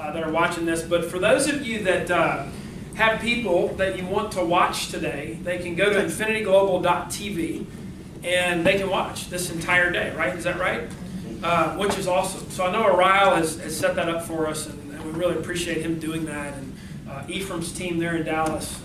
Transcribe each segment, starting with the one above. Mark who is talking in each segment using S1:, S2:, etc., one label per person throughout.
S1: that are watching this, but for those of you that have people that you want to watch today, they can go to ENFINITIGLOBAL.tv and they can watch this entire day, right? Is that right? Which is awesome. So I know Ariel has set that up for us, and we really appreciate him doing that. And Ephraim's team there in Dallas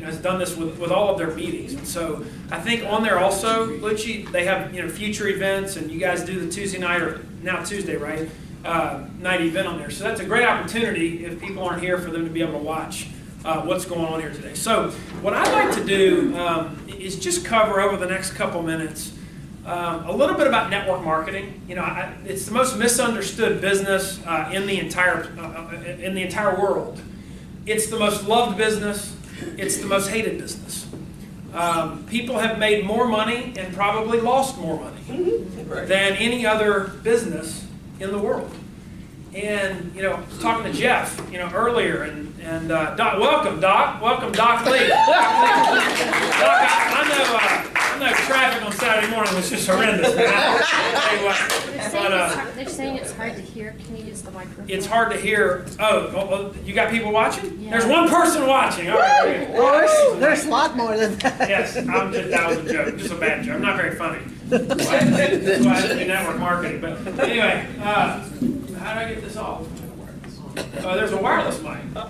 S1: has done this with all of their meetings. And so I think on there also, Lucci, they have future events, and you guys do the Tuesday night, or now Tuesday, right? Night event on there. So that's a great opportunity if people aren't here for them to be able to watch what's going on here today. So what I'd like to do is just cover over the next couple minutes a little bit about network marketing. It's the most misunderstood business in the entire world. It's the most loved business. It's the most hated business. People have made more money and probably lost more money than any other business in the world. And I was talking to Jeff, earlier, and Doc, welcome Doc Lee. Doc, I know traffic on Saturday morning was just horrendous.
S2: They're saying it's hard to hear. Can you use the microphone?
S1: It's hard to hear. Oh, you got people watching?
S2: Yeah.
S1: There's one person watching. All right.
S3: Well, there's a lot more than that.
S1: Yes, that was a joke. Just a bad joke. I'm not very funny. That's why I do network marketing. But anyway, how do I get this off? Oh, there's a wireless mic. All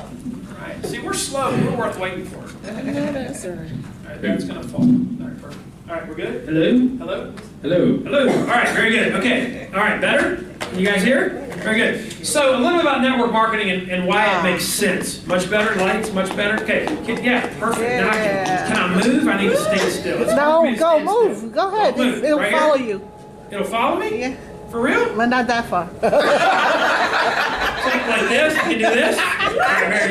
S1: right. See, we're slow. We're worth waiting for. All right, that's going to fall. All right, perfect. All right, we're good?
S4: Hello?
S1: Hello?
S4: Hello?
S1: Hello. All right, very good. Okay. All right, better? You guys here? Very good. So a little bit about network marketing and why it makes sense. Much better? Lights? Much better? Okay. Yeah, perfect.
S3: Yeah.
S1: Now can I move? I need to stand still. It's
S3: No,
S1: hard for me to
S3: go
S1: stand
S3: move.
S1: still.
S3: Go ahead.
S1: Don't move.
S3: It'll
S1: Right
S3: follow
S1: here?
S3: you.
S1: It'll follow me?
S3: Yeah.
S1: For real?
S3: But not that far.
S1: Like this? You do this? All right, very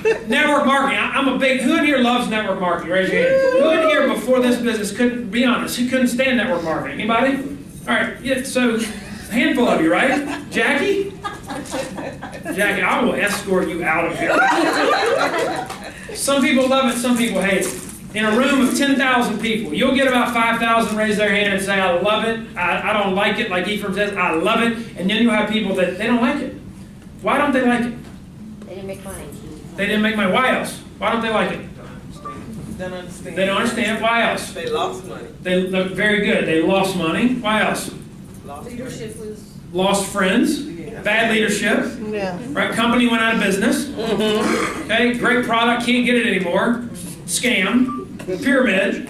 S1: good. Network marketing. I'm a big, who in here loves network marketing? Raise your hand. Who in here before this business couldn't, be honest, who couldn't stand network marketing? Anybody? All right, yeah, so a handful of you, right? Jackie? Jackie, I will escort you out of here. Some people love it, some people hate it. In a room of 10,000 people, you'll get about 5,000 raise their hand and say, I love it, I don't like it, like Ephraim says, I love it, and then you'll have people that they don't like it. Why don't they like it?
S2: They didn't make money.
S1: They didn't make money. Why else? Why don't they like it?
S5: Don't understand.
S1: They don't understand. Why else?
S5: They lost money.
S1: They look very good. They lost money. Why else?
S5: Leadership was.
S1: Lost friends. Bad leadership.
S3: Yeah.
S1: Right? Company went out of business. Okay. Great product. Can't get it anymore. Scam. Pyramid.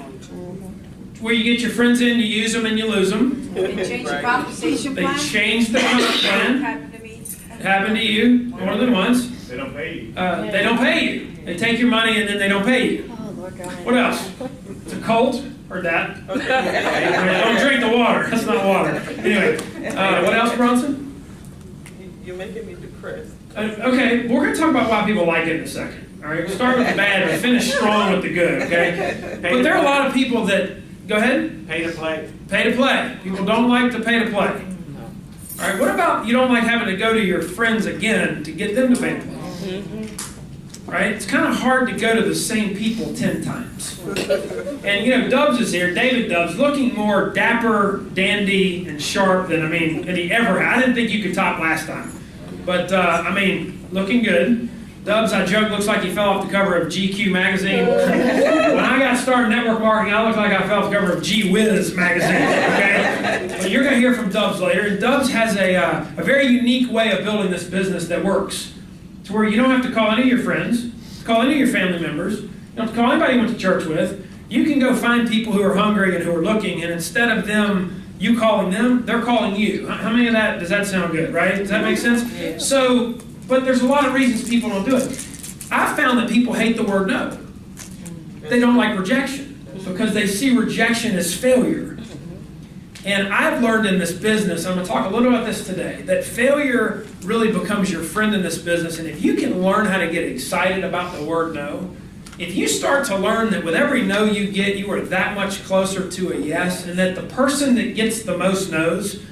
S1: Where you get your friends in, you use them, and you lose them.
S6: They changed the compensation
S1: They
S6: plan.
S1: changed the comp plan.
S6: Happened to me.
S1: It happened to you more than once.
S4: They don't pay you.
S1: They don't pay you. They take your money and then they don't pay you.
S2: Oh, Lord God.
S1: What else? It's a cult. Heard that. Don't drink the water. That's not water. Anyway, what else, Bronson?
S5: You're making me depressed.
S1: Okay, we're going to talk about why people like it in a second. All right, we'll start with the bad and finish strong with the good, okay? But there are a lot of people that, go ahead.
S4: Pay to play.
S1: Pay to play. People don't like to pay to play. All right, what about you don't like having to go to your friends again to get them to pay to play? Right? It's kind of hard to go to the same people 10 times. And Dubs is here, David Dubs, looking more dapper, dandy, and sharp than he ever had. I didn't think you could top last time. But, looking good. Dubs, I joke, looks like he fell off the cover of GQ magazine. When I got started network marketing, I looked like I fell off the cover of Gee Whiz magazine, okay? But you're going to hear from Dubs later. And Dubs has a very unique way of building this business that works. It's where you don't have to call any of your friends, call any of your family members, you don't have to call anybody you went to church with. You can go find people who are hungry and who are looking, and instead of you calling them, they're calling you. How many of that, does that sound good, right? Does that make sense?
S5: Yeah.
S1: So, but there's a lot of reasons people don't do it. I found that people hate the word no. They don't like rejection because they see rejection as failure. And I've learned in this business, I'm going to talk a little about this today, that failure really becomes your friend in this business. And if you can learn how to get excited about the word no, if you start to learn that with every no you get, you are that much closer to a yes, and that the person that gets the most no's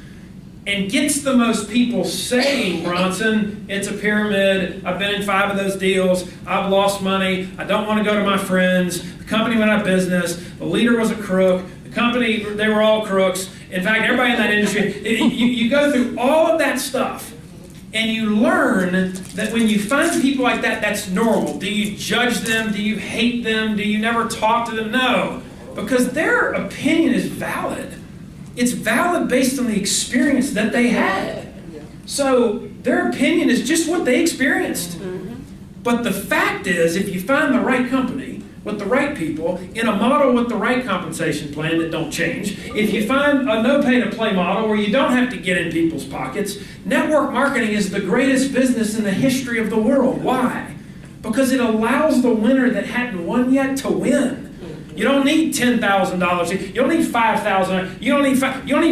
S1: and gets the most people saying, Bronson, it's a pyramid, I've been in 5 of those deals, I've lost money, I don't want to go to my friends, the company went out of business, the leader was a crook, the company, they were all crooks. In fact, everybody in that industry, you go through all of that stuff, And you learn that when you find people like that, that's normal. Do you judge them? Do you hate them? Do you never talk to them? No, because their opinion is valid. It's valid based on the experience that they had. So their opinion is just what they experienced. But the fact is, if you find the right company, with the right people, in a model with the right compensation plan that don't change, if you find a no-pay-to-play model where you don't have to get in people's pockets, network marketing is the greatest business in the history of the world. Why? Because it allows the winner that hadn't won yet to win. You don't need $10,000. You don't need $5,000. You don't need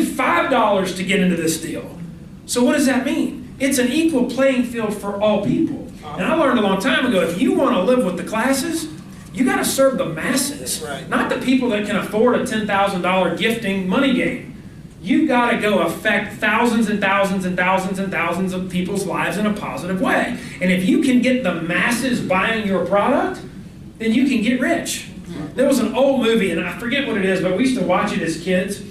S1: $5 to get into this deal. So what does that mean? It's an equal playing field for all people. And I learned a long time ago, if you want to live with the classes, you got to serve the masses, not the people that can afford a $10,000 gifting money game. You've got to go affect thousands and thousands and thousands and thousands of people's lives in a positive way. And if you can get the masses buying your product, then you can get rich. There was an old movie, and I forget what it is, but we used to watch it as kids.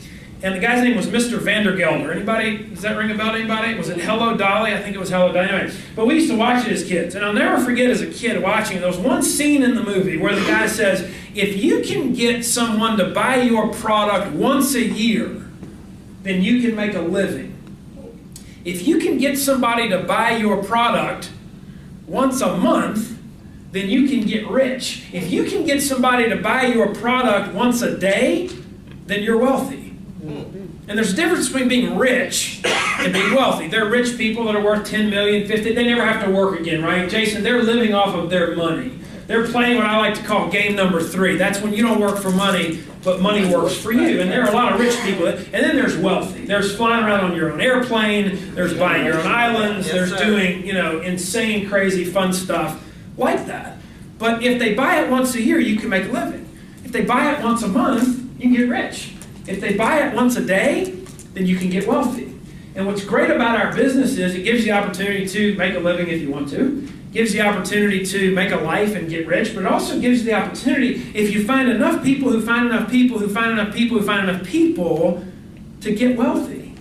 S1: And the guy's name was Mr. Vandergelder. Anybody, does that ring a bell to anybody? Was it Hello Dolly? I think it was Hello Dolly. Anyway, but we used to watch it as kids. And I'll never forget as a kid watching it, there was one scene in the movie where the guy says, if you can get someone to buy your product once a year, then you can make a living. If you can get somebody to buy your product once a month, then you can get rich. If you can get somebody to buy your product once a day, then you're wealthy. And there's a difference between being rich and being wealthy. There are rich people that are worth 10 million, 50, they never have to work again, right? Jason, they're living off of their money. They're playing what I like to call game number 3. That's when you don't work for money, but money works for you. And there are a lot of rich people. And then there's wealthy. There's flying around on your own airplane. There's buying your own islands. There's doing, insane, crazy, fun stuff like that. But if they buy it once a year, you can make a living. If they buy it once a month, you can get rich. If they buy it once a day, then you can get wealthy. And what's great about our business is it gives you the opportunity to make a living if you want to. It gives you the opportunity to make a life and get rich, but it also gives you the opportunity, if you find enough people who find enough people who find enough people who find enough people, to get wealthy.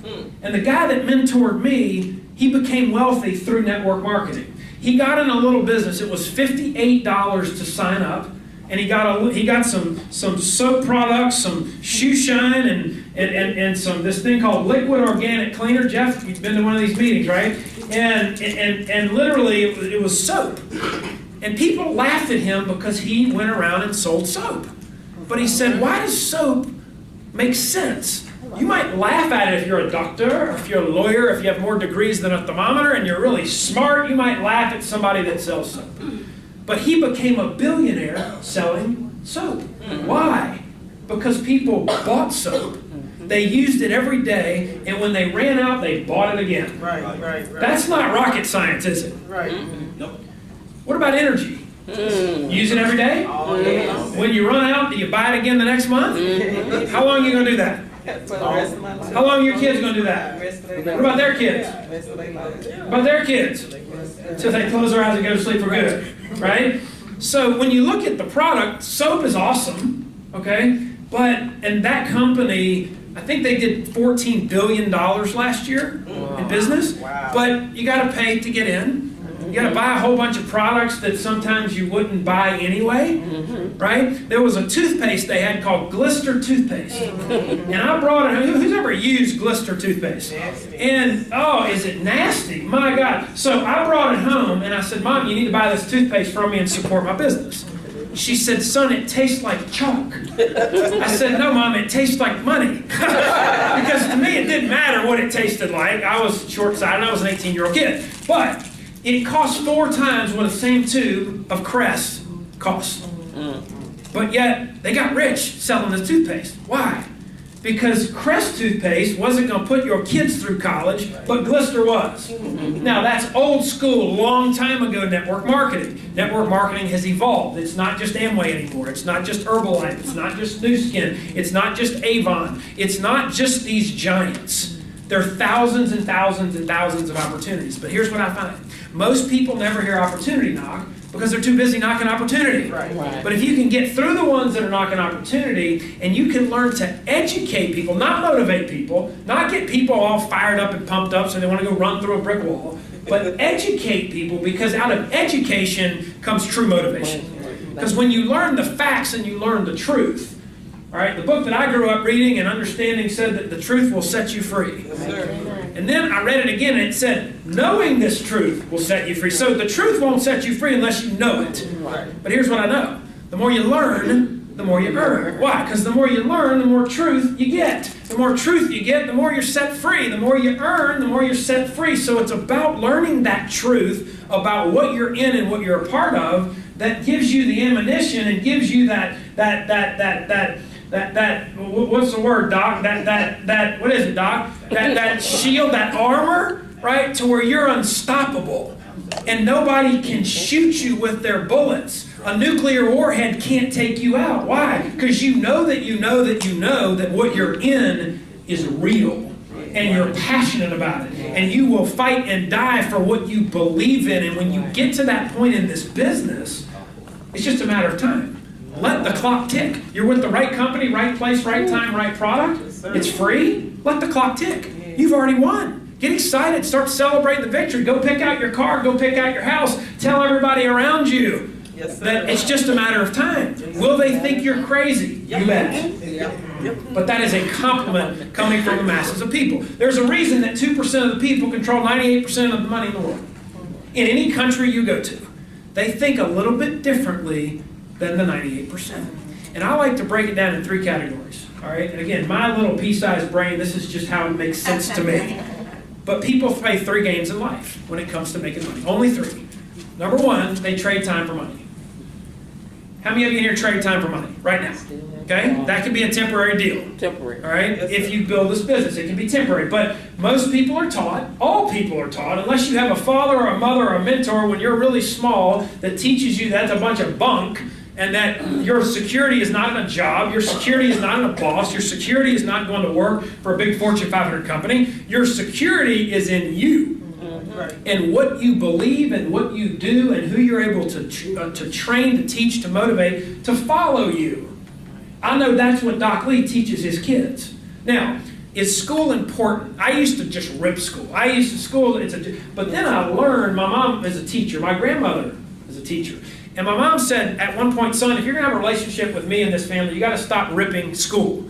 S1: And the guy that mentored me, he became wealthy through network marketing. He got in a little business. It was $58 to sign up. And he got some soap products, some shoe shine, and some this thing called liquid organic cleaner. Jeff, you've been to one of these meetings, right? And literally it was soap. And people laughed at him because he went around and sold soap. But he said, why does soap make sense? You might laugh at it if you're a doctor, or if you're a lawyer, if you have more degrees than a thermometer, and you're really smart, you might laugh at somebody that sells soap. But he became a billionaire selling soap. Why? Because people bought soap. They used it every day, and when they ran out, they bought it again. Right. That's not rocket science, is it? Right. Nope. What about energy? Use it every day? When you run out, do you buy it again the next month? How long are you going to do that?
S5: For the rest of my life.
S1: How long are your kids going to do that? What about their kids? What about their kids? Till they close their eyes and go to sleep for good, right? So when you look at the product, soap is awesome, okay? And that company, I think they did $14 billion last year in business. Wow. But you got to pay to get in. You got to buy a whole bunch of products that sometimes you wouldn't buy anyway, right? There was a toothpaste they had called Glister toothpaste. And I brought it home. Who's ever used Glister toothpaste? And, oh, is it nasty? My God. So I brought it home, and I said, Mom, you need to buy this toothpaste from me and support my business. She said, son, it tastes like chalk. I said, no, Mom, it tastes like money. Because to me, it didn't matter what it tasted like. I was short-sighted. I was an 18-year-old kid. But it cost 4 times what the same tube of Crest costs. But yet, they got rich selling this toothpaste. Why? Because Crest toothpaste wasn't going to put your kids through college, but Glister was. Now, that's old school, long time ago network marketing. Network marketing has evolved. It's not just Amway anymore. It's not just Herbalife. It's not just Nu Skin. It's not just Avon. It's not just these giants. There are thousands and thousands and thousands of opportunities. But here's what I find. Most people never hear opportunity knock because they're too busy knocking opportunity.
S5: Right.
S1: But if you can get through the ones that are knocking opportunity, and you can learn to educate people, not motivate people, not get people all fired up and pumped up so they want to go run through a brick wall, but educate people, because out of education comes true motivation. Because when you learn the facts and you learn the truth, all right, the book that I grew up reading and understanding said that the truth will set you free.
S5: Yes, sir.
S1: And then I read it again and it said, knowing this truth will set you free. So the truth won't set you free unless you know it.
S5: Right.
S1: But here's what I know. The more you learn, the more you earn. Why? Because the more you learn, the more truth you get. The more truth you get, the more you're set free. The more you earn, the more you're set free. So it's about learning that truth about what you're in and what you're a part of that gives you the ammunition and gives you that what's the word, Doc? What is it, Doc? That shield, that armor, right? To where you're unstoppable. And nobody can shoot you with their bullets. A nuclear warhead can't take you out. Why? Because you know that you know that you know that what you're in is real. And you're passionate about it. And you will fight and die for what you believe in. And when you get to that point in this business, it's just a matter of time. Let the clock tick. You're with the right company, right place, right time, right product. It's free. Let the clock tick. You've already won. Get excited. Start celebrating the victory. Go pick out your car. Go pick out your house. Tell everybody around you that it's just a matter of time. Will they think you're crazy? You bet. But that is a compliment coming from the masses of people. There's a reason that 2% of the people control 98% of the money in the world. In any country you go to, they think a little bit differently than the 98%. And I like to break it down in 3 categories. All right? And again, my little pea-sized brain, this is just how it makes sense to me. But people play 3 games in life when it comes to making money. Only 3. Number 1, they trade time for money. How many of you in here trade time for money right now? Okay? That can be a temporary deal.
S5: Temporary.
S1: All right? If you build this business, it can be temporary. But most people are taught, all people are taught, unless you have a father or a mother or a mentor when you're really small that teaches you that's a bunch of bunk, and that your security is not in a job, your security is not in a boss, your security is not going to work for a big Fortune 500 company. Your security is in you. And what you believe and what you do and who you're able to train, to teach, to motivate, to follow you. I know that's what Doc Lee teaches his kids. Now, is school important? I used to just rip school. I used to school, but then I learned, my mom is a teacher, my grandmother is a teacher. And my mom said at one point, son, if you're going to have a relationship with me and this family, you got to stop ripping school.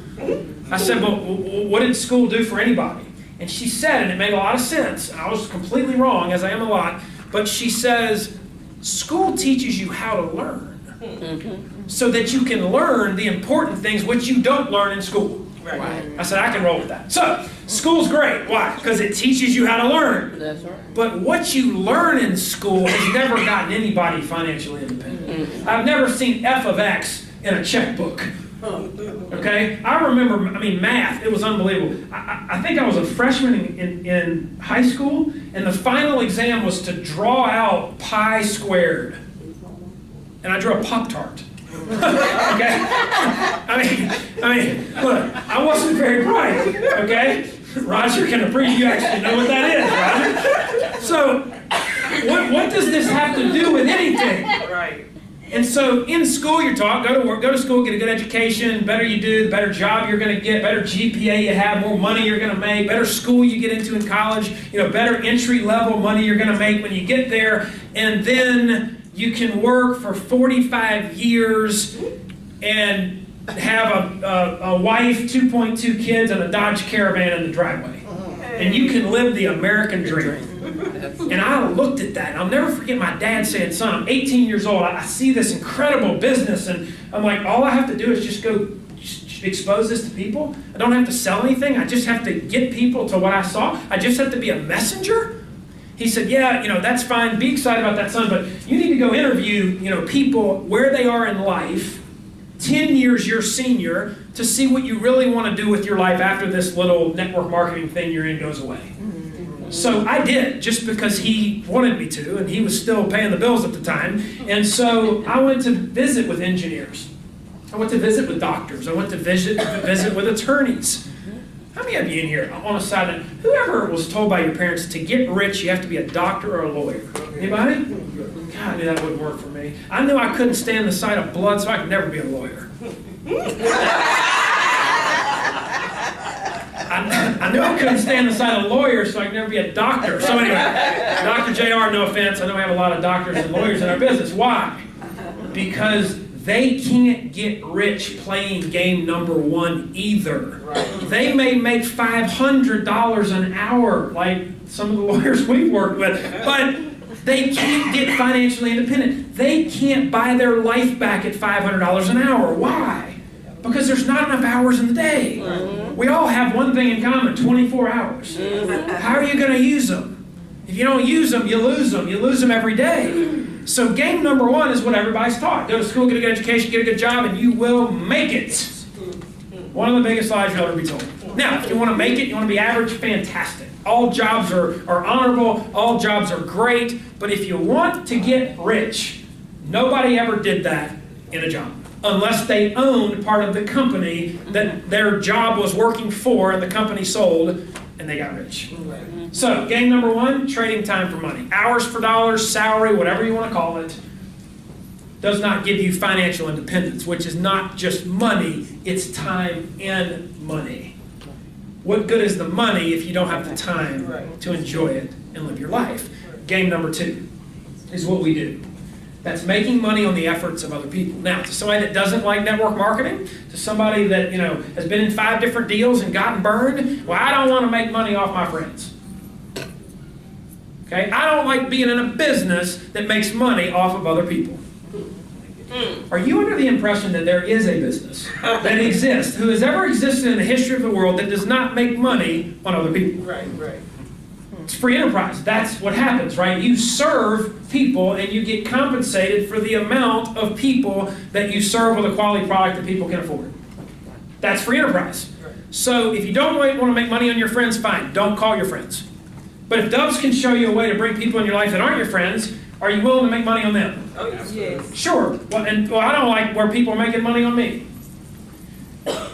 S1: I said, well, what did school do for anybody? And she said, and it made a lot of sense, and I was completely wrong, as I am a lot, but she says, school teaches you how to learn. So that you can learn the important things which you don't learn in school.
S5: Right.
S1: I said, I can roll with that. So, school's great. Why? Because it teaches you how to learn.
S5: That's right.
S1: But what you learn in school has never gotten anybody financially independent. I've never seen f of x in a checkbook. Okay? I remember, math, it was unbelievable. I think I was a freshman in high school, and the final exam was to draw out pi squared. And I drew a Pop-Tart. Okay? Look, I wasn't very bright, okay? Roger can appreciate, you actually know what that is, Roger. So, what does this have to do with anything?
S5: Right.
S1: And so, in school you're taught, go to work, go to school, get a good education, better you do, the better job you're going to get, better GPA you have, more money you're going to make, better school you get into in college, better entry-level money you're going to make when you get there, and then you can work for 45 years and have a wife, 2.2 kids, and a Dodge Caravan in the driveway. And you can live the American dream. And I looked at that, and I'll never forget my dad saying, son, I'm 18 years old, I see this incredible business, and I'm like, all I have to do is just go expose this to people. I don't have to sell anything. I just have to get people to what I saw. I just have to be a messenger. He said, yeah, that's fine. Be excited about that, son, but you need to go interview, people where they are in life, 10 years your senior, to see what you really want to do with your life after this little network marketing thing you're in goes away. So I did, just because he wanted me to, and he was still paying the bills at the time. And so I went to visit with engineers. I went to visit with doctors. I went to visit with attorneys. How many of you in here, on a side note, whoever was told by your parents to get rich, you have to be a doctor or a lawyer? Anybody? God, I knew that wouldn't work for me. I knew I couldn't stand the sight of blood, so I could never be a lawyer. I knew I couldn't stand the sight of lawyers, so I could never be a doctor. So anyway, Dr. JR, no offense, I know we have a lot of doctors and lawyers in our business. Why? Because they can't get rich playing game number one either. Right. They may make $500 an hour, like some of the lawyers we've worked with, but they can't get financially independent. They can't buy their life back at $500 an hour. Why? Because there's not enough hours in the day. Mm-hmm. We all have one thing in common, 24 hours. Mm-hmm. How are you going to use them? If you don't use them, you lose them. You lose them every day. So game number one is what everybody's taught. Go to school, get a good education, get a good job, and you will make it. One of the biggest lies you'll ever be told. Now, if you want to make it, you want to be average, fantastic. All jobs are honorable, all jobs are great, but if you want to get rich, nobody ever did that in a job. Unless they owned part of the company that their job was working for and the company sold, and they got rich. So, game number one, trading time for money. Hours for dollars, salary, whatever you want to call it, does not give you financial independence, which is not just money, it's time and money. What good is the money if you don't have the time to enjoy it and live your life? Game number two is what we do. That's making money on the efforts of other people. Now, to somebody that doesn't like network marketing, to somebody that has been in 5 different deals and gotten burned, well, I don't want to make money off my friends. Okay? I don't like being in a business that makes money off of other people. Are you under the impression that there is a business that exists, who has ever existed in the history of the world, that does not make money on other people?
S5: Right.
S1: It's free enterprise. That's what happens, right? You serve people and you get compensated for the amount of people that you serve with a quality product that people can afford. That's free enterprise. So if you don't want to make money on your friends, fine. Don't call your friends. But if Doves can show you a way to bring people in your life that aren't your friends, are you willing to make money on them?
S5: Oh, yes.
S1: Sure. Well, I don't like where people are making money on me.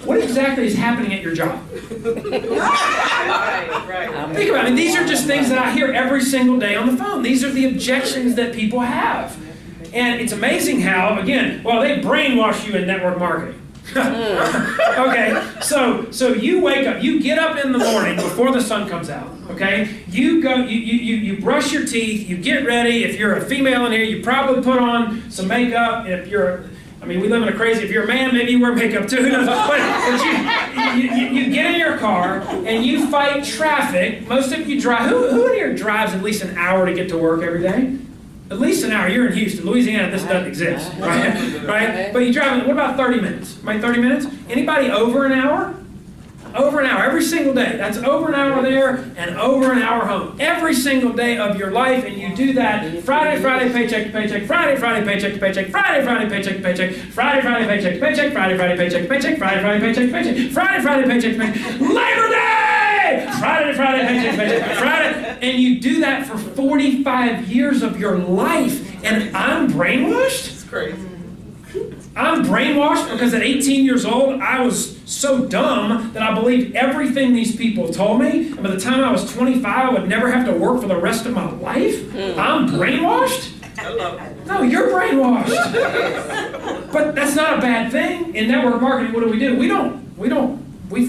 S1: What exactly is happening at your job?
S5: Right.
S1: Think about it. These are just things that I hear every single day on the phone. These are the objections that people have. And it's amazing how, again, well, they brainwash you in network marketing. Okay, so you wake up, you get up in the morning before the sun comes out, okay? You go, you brush your teeth, you get ready. If you're a female in here, you probably put on some makeup. If you're, we live in a crazy, if you're a man, maybe you wear makeup too, who knows? But you get in your car and you fight traffic. Most of you drive, who in here drives at least an hour to get to work every day? At least an hour. You're in Houston. Louisiana, this doesn't exist, right? But you drive, what about 30 minutes? Right, 30 minutes? Anybody over an hour? Over an hour, every single day. That's over an hour there and over an hour home. Every single day of your life, and you do that Friday, paycheck to paycheck, Friday, paycheck to paycheck, Friday, paycheck to paycheck, Friday, paycheck to paycheck, Friday, paycheck to paycheck, Friday, paycheck to paycheck, Friday, paycheck to paycheck, Labor Day! Friday, paycheck to paycheck, Friday. And you do that for 45 years of your life, and I'm brainwashed?
S5: It's crazy.
S1: I'm brainwashed because at 18 years old, I was so dumb that I believed everything these people told me. And by the time I was 25, I would never have to work for the rest of my life. I'm brainwashed? No, you're brainwashed. But that's not a bad thing. In network marketing, what do? We don't